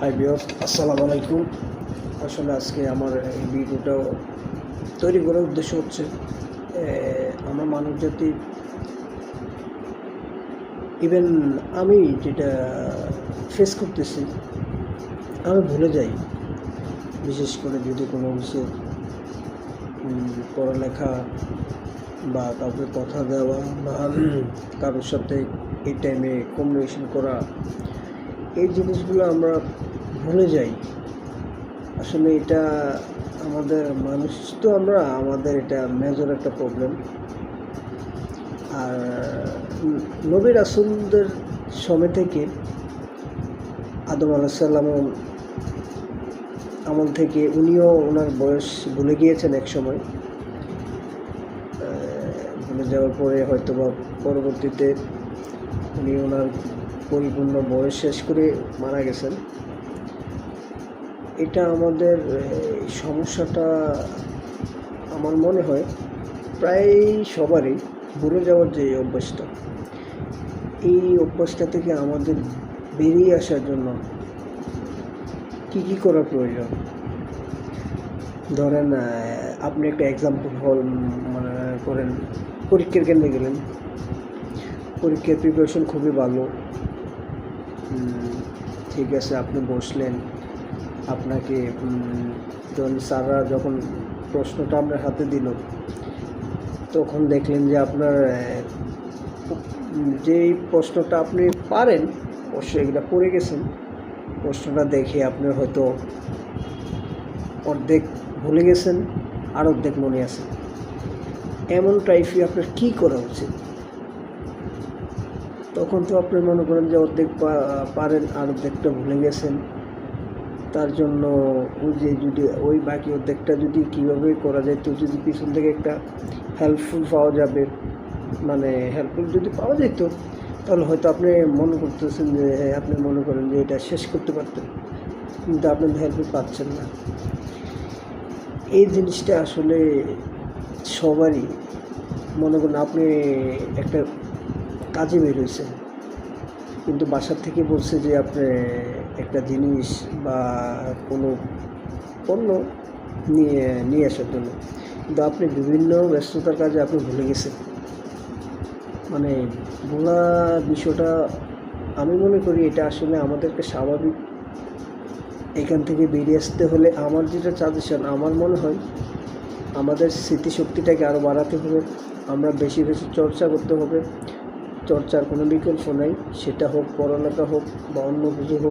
Hi viewers, আসসালামু আলাইকুম। আসলে আজকে আমার এই ভিডিওটা তৈরি করার উদ্দেশ্য হচ্ছে আমার মানব জাতি, ইভেন আমি যেটা ফেস করতেছি, আমি ভুলে যাই। বিশেষ করে যদি কোনো কিছু পড়ালেখা বা কাউকে কথা দেওয়া বা কারোর সাথে এই টাইমে কমিউনিকেশন করা, এই জিনিসগুলো আমরা ভুলে যাই। আসলে এটা আমাদের মানুষ তো আমাদের এটা মেজর একটা প্রবলেম। আর নবী রাসূলদের সময় থেকে আদম আলাইহিস সালামের আমল থেকে উনিও ওনার বয়স ভুলে গিয়েছেন এক সময়। ভুলে যাওয়ার পরে হয়তো বা পরবর্তীতে উনি ওনার পরিপূর্ণ বয়স শেষ করে মারা গেছেন। এটা আমাদের সমস্যাটা আমার মনে হয় প্রায় সবারই ভুলে যাওয়ার যে অভ্যাসটা, এই অভ্যাসটা থেকে আমাদের বেরিয়ে আসার জন্য কী করা প্রয়োজন। ধরেন আপনি একটা এক্সাম্পল মানে করেন, পরীক্ষার কেন্দ্রে গেলেন, পরীক্ষার প্রিপারেশন খুবই ভালো, ঠিক আছে, আপনি বসলেন, আপনাকে ধরুন স্যাররা যখন প্রশ্নটা আপনার হাতে দিল, তখন দেখলেন যে আপনার যেই প্রশ্নটা আপনি পারেন, অবশ্যই এগুলো পড়ে গেছেন, প্রশ্নটা দেখে আপনার হয়তো অর্ধেক ভুলে গেছেন আর অর্ধেক মনে আছে। এমন টাইপই আপনার কী করা উচিত? তখন তো আপনি মনে করেন যে অর্ধেক পারেন আর অর্ধেকটা ভুলে গেছেন। তার জন্য যদি ওই বাকি অর্ধেকটা যদি কীভাবে করা যায়, তো যদি পিছন থেকে একটা হেল্পফুল পাওয়া যাবে, মানে হেল্পফুল যদি পাওয়া যেত, তাহলে হয়তো আপনি মনে করতেছেন যে আপনি মনে করেন যে এটা শেষ করতে পারতেন, কিন্তু আপনি হেল্পফুল পাচ্ছেন না। এই জিনিসটা আসলে সবারই, মনে করেন আপনি একটা কাজে বের হয়েছেন, কিন্তু বাসার থেকে বলছে যে আপনি একটা জিনিস বা কোনো পণ্য নিয়ে আসার জন্য, কিন্তু আপনি বিভিন্ন ব্যস্ততার কাজে আপনি ভুলে গেছেন। মানে ভোলা বিষয়টা, আমি মনে করি এটা আসলে আমাদেরকে স্বাভাবিক এখান থেকে বেরিয়ে আসতে হলে আমার যেটা সাজেশন, আমার মনে হয় আমাদের স্মৃতিশক্তিটাকে আরও বাড়াতে হবে। আমরা বেশি বেশি চর্চা করতে হবে। চর্চার কোনো বিকল্প নাই, সেটা হোক পড়ালেখা হোক বা অন্য কিছু হোক।